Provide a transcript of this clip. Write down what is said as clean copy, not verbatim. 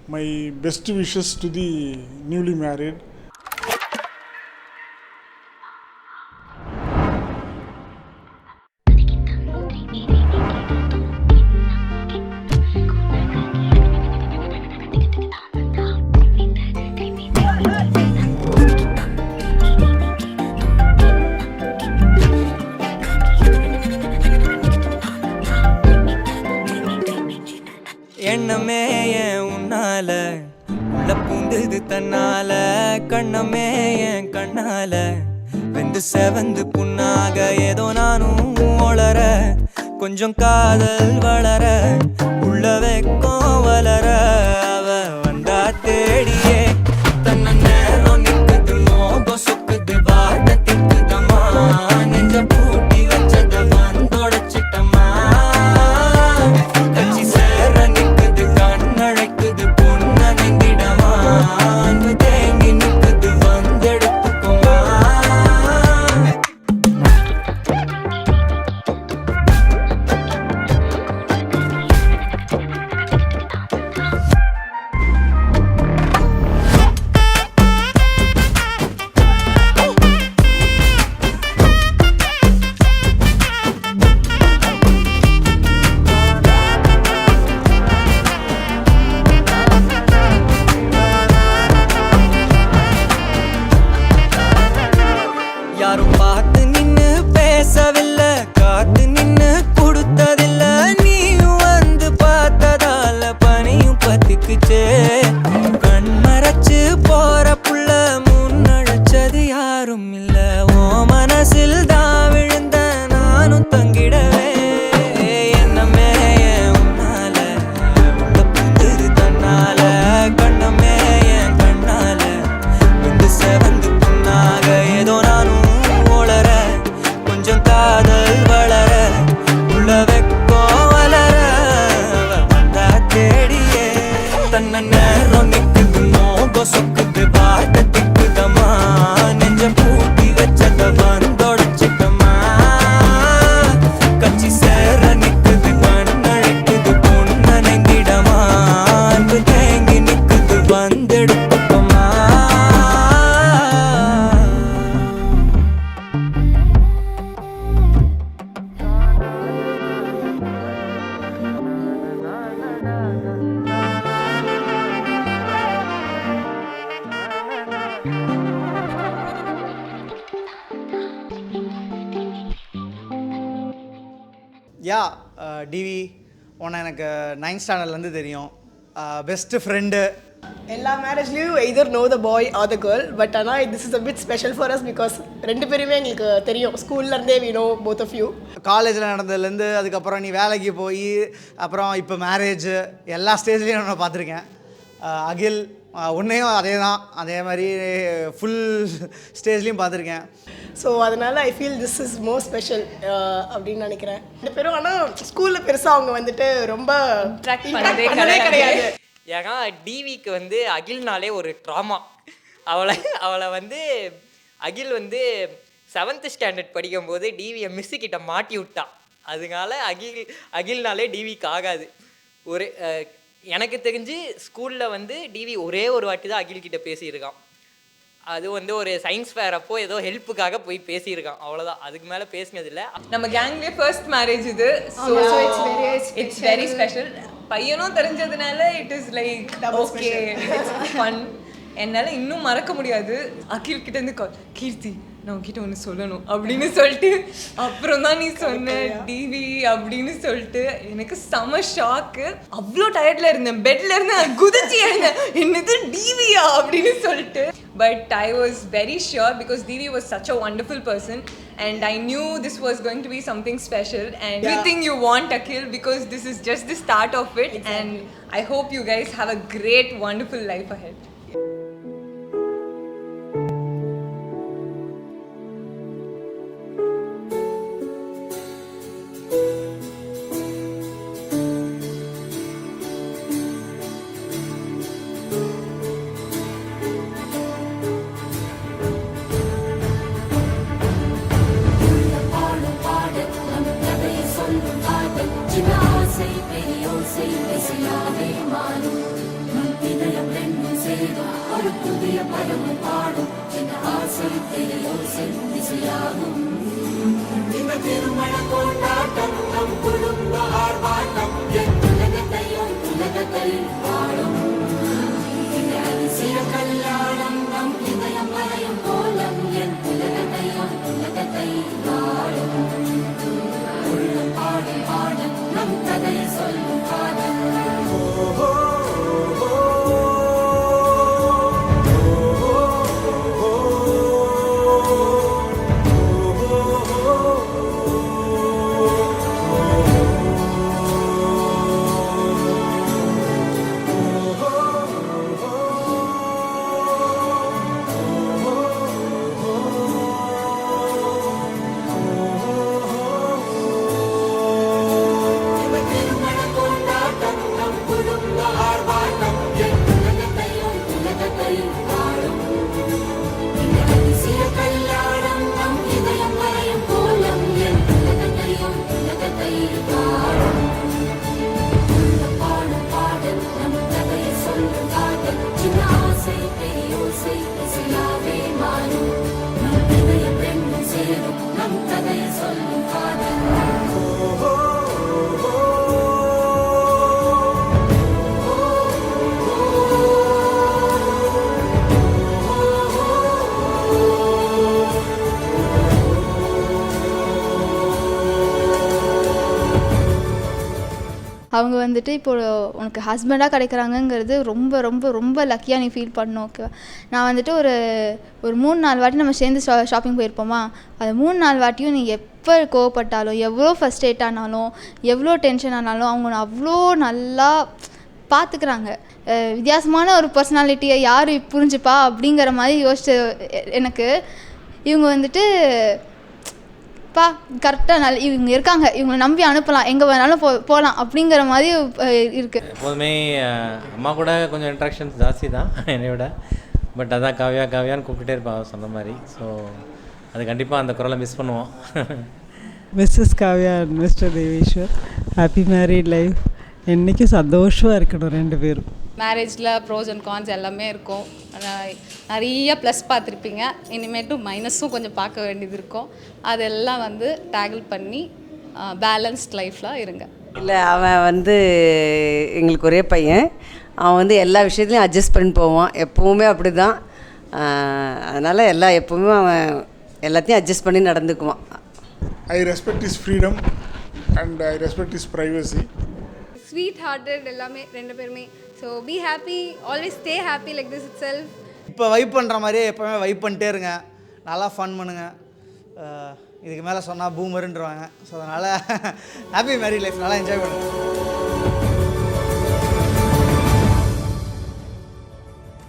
My best wishes to the newly married. எண்ணமே ஏன் உன்னால உள்ள பூந்தது தன்னால கண்ணமே என் கண்ணால வெந்து செவந்து புண்ணாக ஏதோ நானும் ஒளர கொஞ்சம் காதல் வளர உள்ள வெக்கம் வளர அவ வந்தா தேடியே தன்ன நேரம் நிற்குது மோகம் சொக்குது வாட்ட திக்குதம்மா நெஞ்ச பூட்டி வச்சத வந்தொடச்சிட்டம்மா கட்சி சேர நிற்குது கண்ணழைக்குது பொன்னணைந்திடமா அன்பு தேங்கி நிற்குது வந்தெடுத்துக்குமா யாரும் பார்த்து நின்னு பேசவில்லை காத்து நின்னு கொடுத்ததில்ல நீயும் வந்து பார்த்ததால பனியும் பத்திக்குச்சே கண் மறைச்சு போற புள்ள முன்னழைச்சது யாரும் இல்ல ஓ மனசில் தான் விழுந்த நானும் தங்கிடவே என்னமே உன்னால உள்ள புந்தது தன்னால கண்ணமே என் கண்ணால வந்து செவந்து புண்ணாக ஏதோ நானும் ஒளர கொஞ்சம் காதல் வளர உள்ள வெக்கோ வளர வந்தா தேடியே தன்ன நேரம் நிக்குது மோகம் சொக்குது வாட்ட திக்குதம்மா நெஞ்ச பூட்டி வச்சத வந்தொடச்சிட்டம்மா கட்சி சேர நிக்குது கண்ணழைக்குது பொன்னணைந்திடமா அன்பு தேங்கி நிக்குது வந்தெடுத்துக்கம்மா யா டிவி உன்னை எனக்கு 9th ஸ்டாண்டர்ட்லேருந்து தெரியும் பெஸ்ட்டு ஃப்ரெண்டு எல்லா மேரேஜ்லேயும் either know the boy or the girl but ஆனால் this is a bit special for us because ரெண்டு பேருமே எங்களுக்கு தெரியும் ஸ்கூல்லேருந்தே we know both of you காலேஜில் நடந்ததுலேருந்து அதுக்கப்புறம் நீ வேலைக்கு போய் அப்புறம் இப்போ மேரேஜ் எல்லா ஸ்டேஜ்லேயும் நான் பார்த்துருக்கேன் அகில் உன்னையும் அதே மாதிரி ஃபுல் ஸ்டேஜ்லேயும் பார்த்துருக்கேன் ஸோ அதனால் I feel this is more special அப்படின்னு நினைக்கிறேன் ரெண்டு பேரும் ஆனால் ஸ்கூலில் பெருசாக அவங்க வந்துட்டு ரொம்ப பண்ணதே கிடையாது. ஏன்னா டிவிக்கு வந்து அகில்னாலே ஒரு ட்ராமா. அவளை வந்து அகில் வந்து 7th ஸ்டாண்டர்ட் படிக்கும்போது டிவியை மிஸ்ஸுக்கிட்ட மாட்டி விட்டான். அதனால அகில்னாலே டிவிக்கு ஆகாது. ஒரு எனக்கு தெரிஞ்சு ஸ்கூலில் வந்து டிவி ஒரே ஒரு வாட்டி தான் அகில்கிட்ட பேசியிருக்கான். அது வந்து ஒரு சயின்ஸ் ஃபேர் அப்போ ஏதோ ஹெல்ப்புக்காக போய் பேசியிருக்கான், அவ்வளோதான். அதுக்கு மேலே பேசினதில்லை. நம்ம கேங்லேயே ஃபர்ஸ்ட் மேரேஜ் இது. So it's very special. பையனும் தெரிஞ்சதுனால it is like okay fun. என்னால் இன்னும் மறக்க முடியாது. அகில் கிட்டேருந்து கீர்த்தி நான் உங்ககிட்ட ஒன்று சொல்லணும் அப்படின்னு சொல்லிட்டு அப்புறம் தான் நீ சொன்ன டிவி அப்படின்னு சொல்லிட்டு எனக்கு செம ஷாக்கு. அவ்வளோ டயர்டில் இருந்தேன், பெட்டில் இருந்து குதிச்சு எழுந்தேன், என்னது டிவியா அப்படின்னு சொல்லிட்டு. But I was very sure because Divi was such a wonderful person and I knew this was going to be something special and everything you want, Akhil, because this is just the start of it. Exactly. And I hope you guys have a great, wonderful life ahead. அவங்க வந்துட்டு இப்போ உனக்கு ஹஸ்பண்டாக கிடைக்கிறாங்கங்கிறது ரொம்ப ரொம்ப ரொம்ப லக்கியாக நீ feel பண்ணணும். ஓகேவா? நான் வந்துட்டு ஒரு 3-4 வாட்டி நம்ம சேர்ந்து ஷாப்பிங் போயிருப்போமா, அது 3-4 வாட்டியும் நீ எப்போ கோவப்பட்டாலும், எவ்வளோ ஃபர்ஸ்ட்ரேட் ஆனாலும், எவ்வளோ டென்ஷன் ஆனாலும் அவங்க அவ்வளோ நல்லா பார்த்துக்கிறாங்க. வித்தியாசமான ஒரு பர்சனாலிட்டியை யார் புரிஞ்சுப்பா அப்படிங்கிற மாதிரி யோசிச்சு எனக்கு இவங்க வந்துட்டு கரெக்டாக இவங்க இருக்காங்க, இவங்களை நம்பி அனுப்பலாம், எங்கே வேணாலும் போகலாம் அப்படிங்கிற மாதிரி இருக்குது. எப்போதுமே அம்மா கூட கொஞ்சம் இன்ட்ராக்ஷன்ஸ் ஜாஸ்தி தான் என்னை விட. பட் அதான் காவியான்னு கூப்பிட்டுட்டே இருப்பாள் சொன்ன மாதிரி. ஸோ அது கண்டிப்பாக அந்த குரலை மிஸ் பண்ணுவோம். Mrs Kavya and Mr Deveswar, happy married life. என்றைக்கும் சந்தோஷமாக இருக்கணும் 2 பேரும். மேரேஜில் ப்ரோஸ் அண்ட் கான்ஸ் எல்லாமே இருக்கும். நிறைய ப்ளஸ் பார்த்துருப்பீங்க, இனிமேட்டும் மைனஸும் கொஞ்சம் பார்க்க வேண்டியது இருக்கும். அதெல்லாம் வந்து டேக்கிள் பண்ணி பேலன்ஸ்ட் லைஃப்பில் இருங்க. இல்லை, அவன் எங்களுக்கு ஒரே பையன். அவன் எல்லா விஷயத்துலையும் அட்ஜஸ்ட் பண்ணி போவான். எப்போவுமே அப்படி தான். அதனால் எப்போவுமே அவன் எல்லாத்தையும் அட்ஜஸ்ட் பண்ணி நடந்துக்குவான். I respect his freedom and I respect his privacy. Sweet hearted எல்லாமே 2 பேருமே. So be happy, always stay happy like this it self. இப்போ வைப் பண்ணுற மாதிரியே எப்போவுமே வைப் பண்ணிட்டே இருங்க, நல்லா ஃபன் பண்ணுங்கள். இதுக்கு மேலே சொன்னால் பூமருன்றவாங்க. ஸோ அதனால் ஹாப்பி மேரிட் லைஃப், நல்லா என்ஜாய் பண்ணுங்கள்.